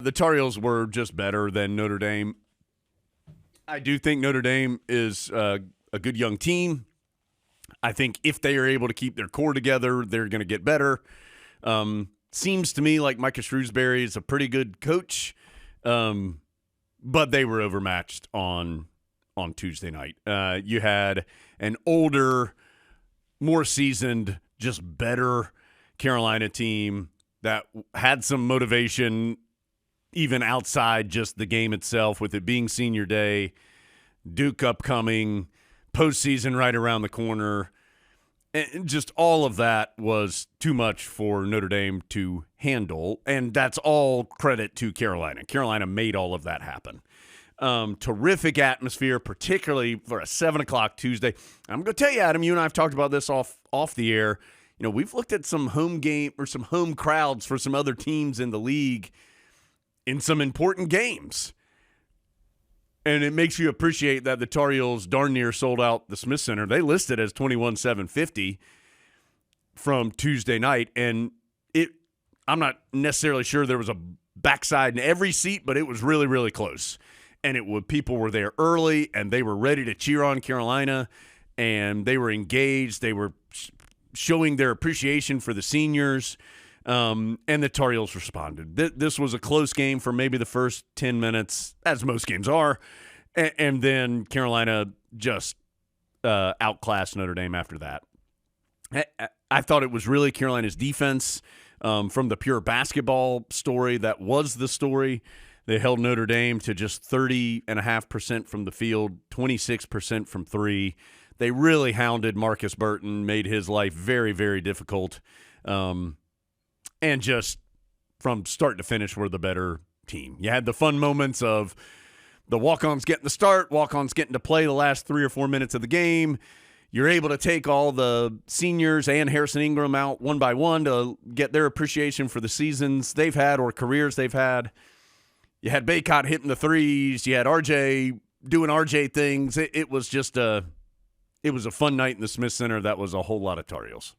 The Tar Heels were just better than Notre Dame. I do think Notre Dame is a good young team. I think if they are able to keep their core together, they're going to get better. Seems to me like Micah Shrewsbury is a pretty good coach, but they were overmatched on Tuesday night. You had an older, more seasoned, just better Carolina team that had some motivation even outside just the game itself, with it being senior day, Duke upcoming, postseason right around the corner. And just all of that was too much for Notre Dame to handle, and that's all credit to Carolina. Carolina made all of that happen. Terrific atmosphere, particularly for a 7 o'clock Tuesday. I'm going to tell you, Adam, you and I have talked about this off the air. You know, we've looked at some home game or some home crowds for some other teams in the league in some important games. And it makes you appreciate that the Tar Heels darn near sold out the Smith Center. They listed as 21,750 from Tuesday night. And I'm not necessarily sure there was a backside in every seat, but it was really, really close. And people were there early, and they were ready to cheer on Carolina, and they were engaged. They were showing their appreciation for the seniors, and the Tar Heels responded. This was a close game for maybe the first 10 minutes, as most games are, and then Carolina just outclassed Notre Dame after that. I thought it was really Carolina's defense from the pure basketball story that was the story. They held Notre Dame to just 30.5% from the field, 26% from three. They really hounded Marcus Burton, made his life very, very difficult. And just from start to finish were the better team. You had the fun moments of the walk-ons getting the start, walk-ons getting to play the last 3 or 4 minutes of the game. You're able to take all the seniors and Harrison Ingram out one by one to get their appreciation for the seasons they've had or careers they've had. You had Bacot hitting the threes. You had RJ doing RJ things. It was just it was a fun night in the Smith Center. That was a whole lot of Tar Heels.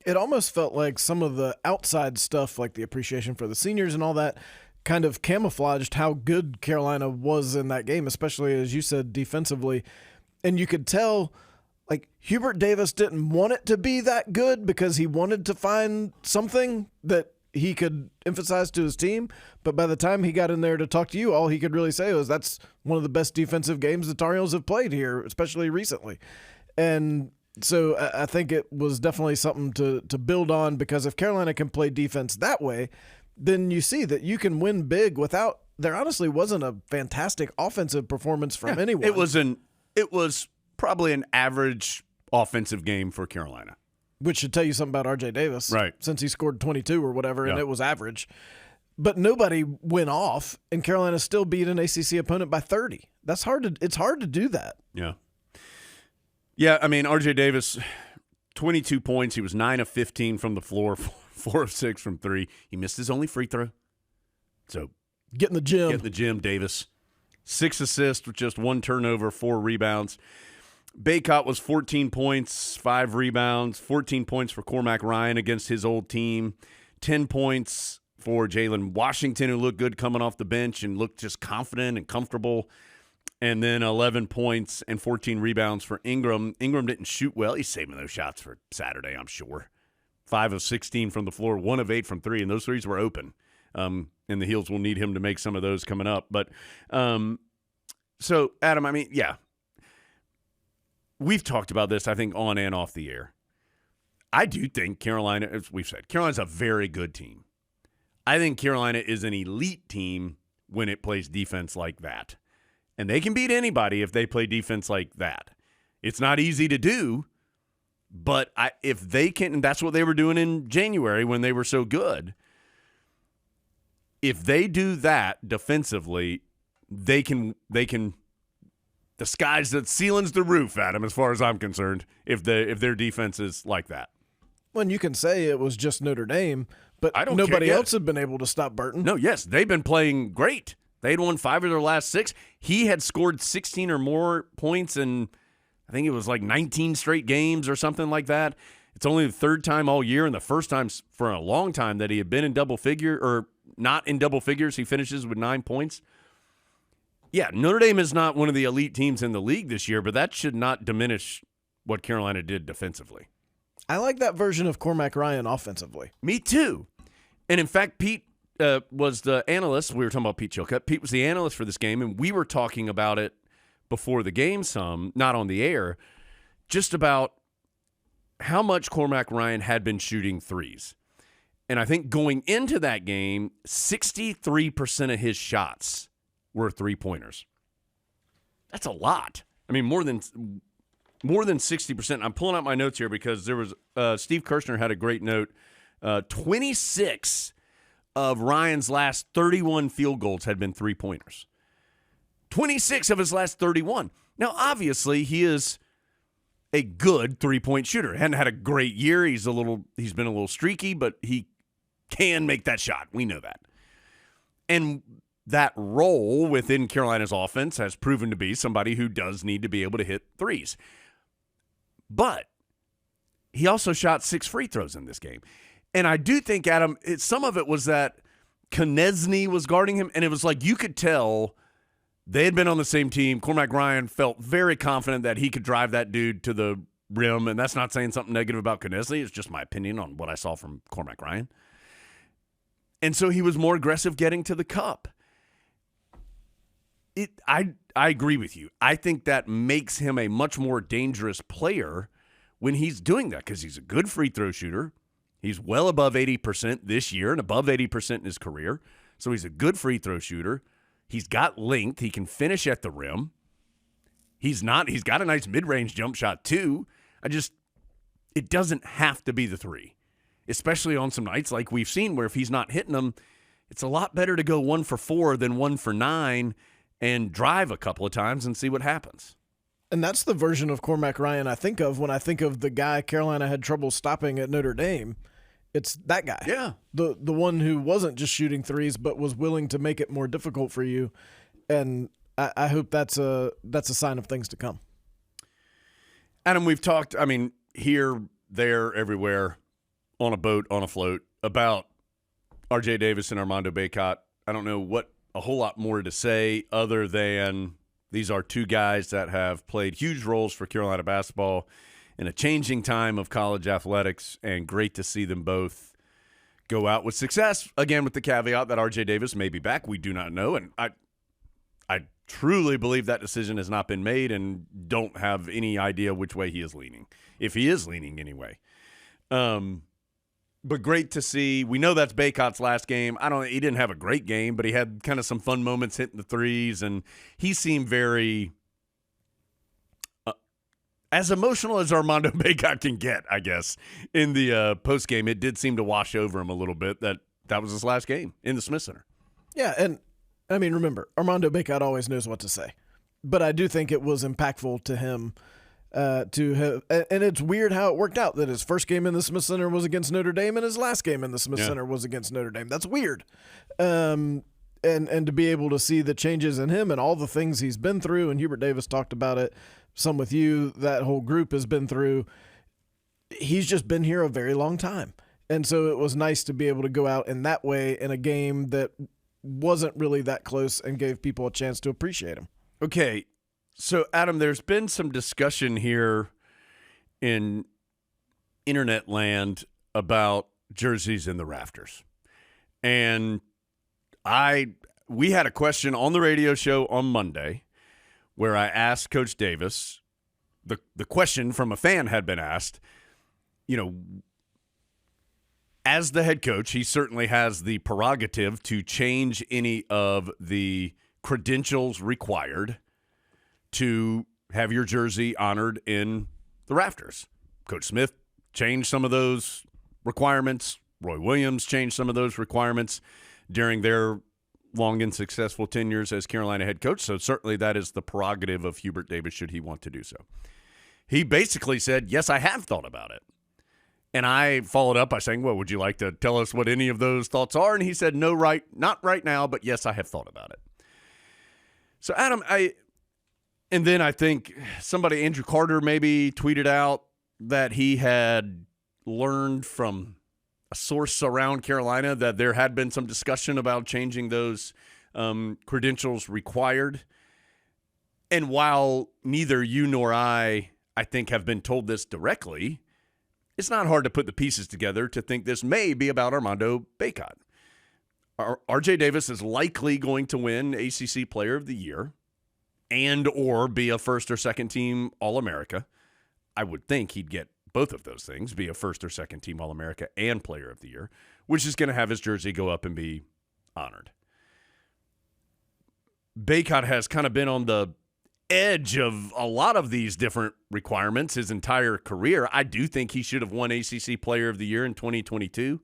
It almost felt like some of the outside stuff, like the appreciation for the seniors and all that, kind of camouflaged how good Carolina was in that game, especially, as you said, defensively. And you could tell, like, Hubert Davis didn't want it to be that good because he wanted to find something that he could emphasize to his team. But by the time he got in there to talk to you, all he could really say was that's one of the best defensive games the Tar Heels have played here, especially recently. And so I think it was definitely something to build on, because if Carolina can play defense that way, then you see that you can win big without – there honestly wasn't a fantastic offensive performance from anyone. It was probably an average offensive game for Carolina. Which should tell you something about R.J. Davis. Right. Since he scored 22 or whatever, and it was average. But nobody went off, and Carolina still beat an ACC opponent by 30. It's hard to do that. Yeah. Yeah, I mean, R.J. Davis, 22 points. He was 9 of 15 from the floor, 4 of 6 from three. He missed his only free throw. So get in the gym, Davis. 6 assists with just 1 turnover, 4 rebounds. Bacot was 14 points, 5 rebounds, 14 points for Cormac Ryan against his old team, 10 points for Jalen Washington, who looked good coming off the bench and looked just confident and comfortable, and then 11 points and 14 rebounds for Ingram. Ingram didn't shoot well. He's saving those shots for Saturday, I'm sure. 5 of 16 from the floor, 1 of 8 from three, and those threes were open. And the Heels will need him to make some of those coming up. But so, Adam, I mean, yeah. We've talked about this, I think, on and off the air. I do think Carolina, as we've said, Carolina's a very good team. I think Carolina is an elite team when it plays defense like that. And they can beat anybody if they play defense like that. It's not easy to do, but if they can, and that's what they were doing in January when they were so good. If they do that defensively, they can the ceiling's the roof, Adam, as far as I'm concerned, if their defense is like that. Well, you can say it was just Notre Dame, but nobody else had been able to stop Burton. No, yes, they've been playing great. They had won 5 of their last 6. He had scored 16 or more points in, I think it was like 19 straight games or something like that. It's only the third time all year and the first time for a long time that he had been in double figure, or not in double figures. He finishes with 9 points. Yeah, Notre Dame is not one of the elite teams in the league this year, but that should not diminish what Carolina did defensively. I like that version of Cormac Ryan offensively. Me too. And in fact, Pete was the analyst. We were talking about Pete Chilcutt. Pete was the analyst for this game, and we were talking about it before the game some, not on the air, just about how much Cormac Ryan had been shooting threes. And I think going into that game, 63% of his shots were three-pointers. That's a lot. I mean, more than 60%. I'm pulling out my notes here because there was Steve Kirshner had a great note. 26 of Ryan's last 31 field goals had been three-pointers. 26 of his last 31. Now, obviously, he is a good three-point shooter. Hadn't had a great year. He's been a little streaky, but he can make that shot. We know that. And that role within Carolina's offense has proven to be somebody who does need to be able to hit threes. But he also shot 6 free throws in this game. And I do think, Adam, some of it was that Konechny was guarding him, and it was like you could tell they had been on the same team. Cormac Ryan felt very confident that he could drive that dude to the rim, and that's not saying something negative about Konechny. It's just my opinion on what I saw from Cormac Ryan. And so he was more aggressive getting to the cup. I agree with you. I think that makes him a much more dangerous player when he's doing that because he's a good free throw shooter. He's well above 80% this year and above 80% in his career. So he's a good free throw shooter. He's got length. He can finish at the rim. He's got a nice mid-range jump shot too. It doesn't have to be the three, especially on some nights like we've seen where if he's not hitting them, it's a lot better to go 1 for 4 than 1 for 9 and drive a couple of times and see what happens. And that's the version of Cormac Ryan I think of when I think of the guy Carolina had trouble stopping at Notre Dame. It's that guy. Yeah. The one who wasn't just shooting threes but was willing to make it more difficult for you. And I hope that's a sign of things to come. Adam, we've talked, here, there, everywhere, on a boat, on a float, about R.J. Davis and Armando Bacot. I don't know what a whole lot more to say other than these are two guys that have played huge roles for Carolina basketball in a changing time of college athletics, and great to see them both go out with success. Again, with the caveat that R.J. Davis may be back. We do not know, and I truly believe that decision has not been made and don't have any idea which way he is leaning, if he is leaning anyway. But great to see. We know that's Bacot's last game. He didn't have a great game, but he had kind of some fun moments hitting the threes, and he seemed very as emotional as Armando Bacot can get, I guess. In the post game, it did seem to wash over him a little bit that was his last game in the Smith Center. Yeah, and remember, Armando Bacot always knows what to say, but I do think it was impactful to him. To have, and it's weird how it worked out that his first game in the Smith Center was against Notre Dame and his last game in the Smith Center was against Notre Dame. That's weird. And to be able to see the changes in him and all the things he's been through, and Hubert Davis talked about it, some with you, that whole group has been through. He's just been here a very long time. And so it was nice to be able to go out in that way in a game that wasn't really that close and gave people a chance to appreciate him. Okay. So, Adam, there's been some discussion here in internet land about jerseys in the rafters. And we had a question on the radio show on Monday where I asked Coach Davis, the question from a fan had been asked, as the head coach, he certainly has the prerogative to change any of the credentials required to have your jersey honored in the rafters. Coach Smith changed some of those requirements. Roy Williams changed some of those requirements during their long and successful tenures as Carolina head coach. So certainly that is the prerogative of Hubert Davis should he want to do so. He basically said, yes, I have thought about it. And I followed up by saying, well, would you like to tell us what any of those thoughts are? And he said, no, not right now, but yes, I have thought about it. So, Adam, and then I think somebody, Andrew Carter, maybe tweeted out that he had learned from, source around Carolina that there had been some discussion about changing those credentials required. And while neither you nor I think, have been told this directly, it's not hard to put the pieces together to think this may be about Armando Bacot. RJ Davis is likely going to win ACC Player of the Year and or be a first or second team All-America. I would think he'd get both of those things, be a first or second team All-America and Player of the Year, which is going to have his jersey go up and be honored. Bacot has kind of been on the edge of a lot of these different requirements his entire career. I do think he should have won ACC Player of the Year in 2022.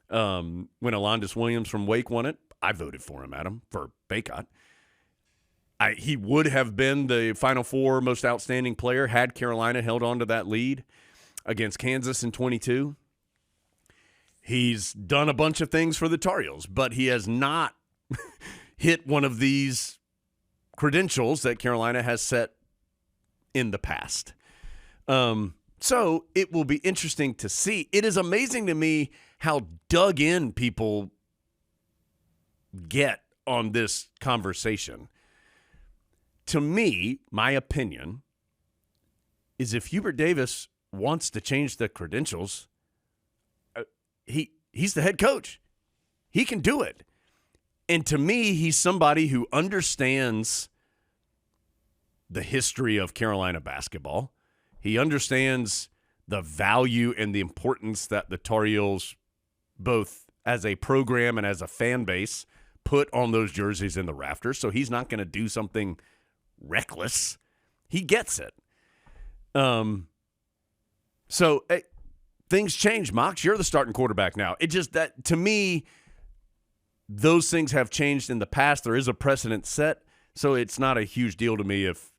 When Alondes Williams from Wake won it, I voted for him, Adam, for Bacot. He would have been the Final Four most outstanding player had Carolina held on to that lead against Kansas in 22. He's done a bunch of things for the Tar Heels, but he has not hit one of these credentials that Carolina has set in the past. So it will be interesting to see. It is amazing to me how dug in people get on this conversation. To me, my opinion is if Hubert Davis wants to change the credentials, he's the head coach. He can do it. And to me, he's somebody who understands the history of Carolina basketball. He understands the value and the importance that the Tar Heels, both as a program and as a fan base, put on those jerseys in the rafters. So he's not going to do something reckless. He gets it. Things change, Mox. You're the starting quarterback now. It just that to me, those things have changed in the past. There is a precedent set, so it's not a huge deal to me if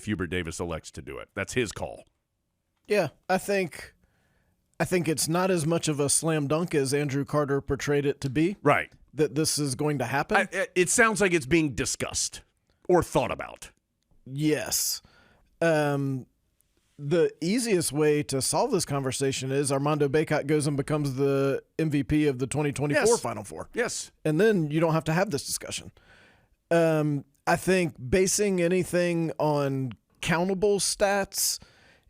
Hubert Davis elects to do it. That's his call. Yeah, I think it's not as much of a slam dunk as Andrew Carter portrayed it to be. Right. That this is going to happen. It sounds like it's being discussed or thought about. Yes. The easiest way to solve this conversation is Armando Bacot goes and becomes the MVP of the 2024 Final Four. Yes. And then you don't have to have this discussion. I think basing anything on countable stats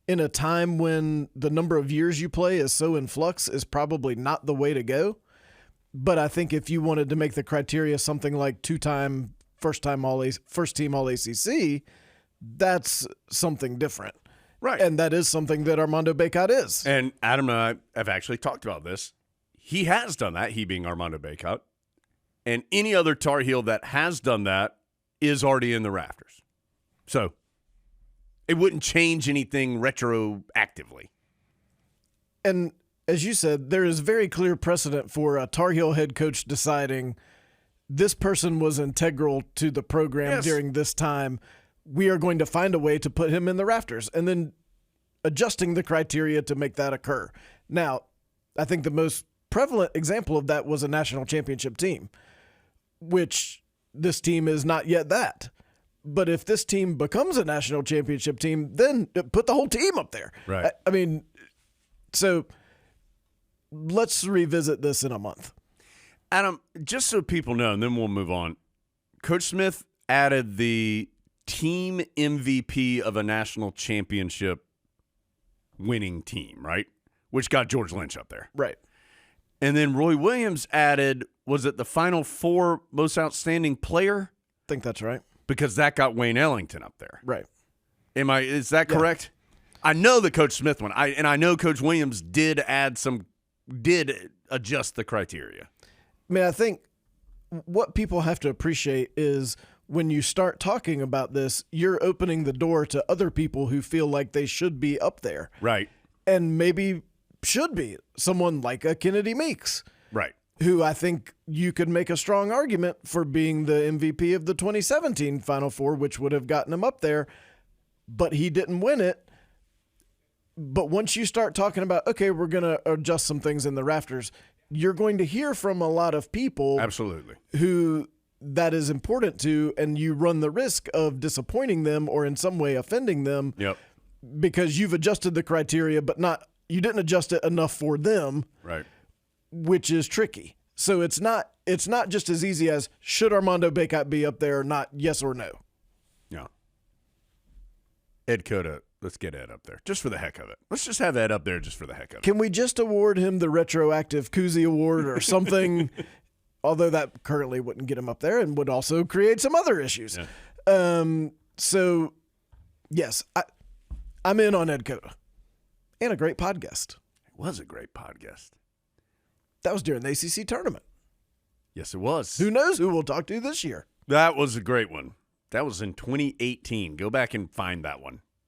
in a time when the number of years you play is so in flux is probably not the way to go. But I think if you wanted to make the criteria something like two-time, first-team All-ACC, that's something different. Right. And that is something that Armando Bacot is. And Adam and I have actually talked about this. He has done that, he being Armando Bacot. And any other Tar Heel that has done that is already in the rafters. So it wouldn't change anything retroactively. And as you said, there is very clear precedent for a Tar Heel head coach deciding this person was integral to the program during this time. We are going to find a way to put him in the rafters and then adjusting the criteria to make that occur. Now, I think the most prevalent example of that was a national championship team, which this team is not yet that. But if this team becomes a national championship team, then put the whole team up there. Right. I mean, so let's revisit this in a month. Adam, just so people know, and then we'll move on. Coach Smith added the team MVP of a national championship winning team, right? Which got George Lynch up there. Right. And then Roy Williams added, was it the Final Four most outstanding player? I think that's right. Because that got Wayne Ellington up there. Right. Is that correct? I know that Coach Smith won. I know Coach Williams did adjust the criteria. I mean, I think what people have to appreciate is when you start talking about this, you're opening the door to other people who feel like they should be up there. Right. And maybe should be. Someone like a Kennedy Meeks. Right. Who I think you could make a strong argument for being the MVP of the 2017 Final Four, which would have gotten him up there, but he didn't win it. But once you start talking about, okay, we're going to adjust some things in the rafters, you're going to hear from a lot of people absolutely who that is important to, and you run the risk of disappointing them or in some way offending them because you've adjusted the criteria, but you didn't adjust it enough for them. Right. which is tricky. So it's not just as easy as should Armando Bacot be up there or not, yes or no. Yeah. Ed Cota, let's get Ed up there just for the heck of it. Let's just have Ed up there just for the heck of it. Can we just award him the retroactive Koozie Award or something? Although that currently wouldn't get him up there and would also create some other issues. Yeah. So, yes, I'm in on Ed Cota. And a great podcast. It was a great podcast. That was during the ACC tournament. Yes, it was. Who knows who we'll talk to this year? That was a great one. That was in 2018. Go back and find that one.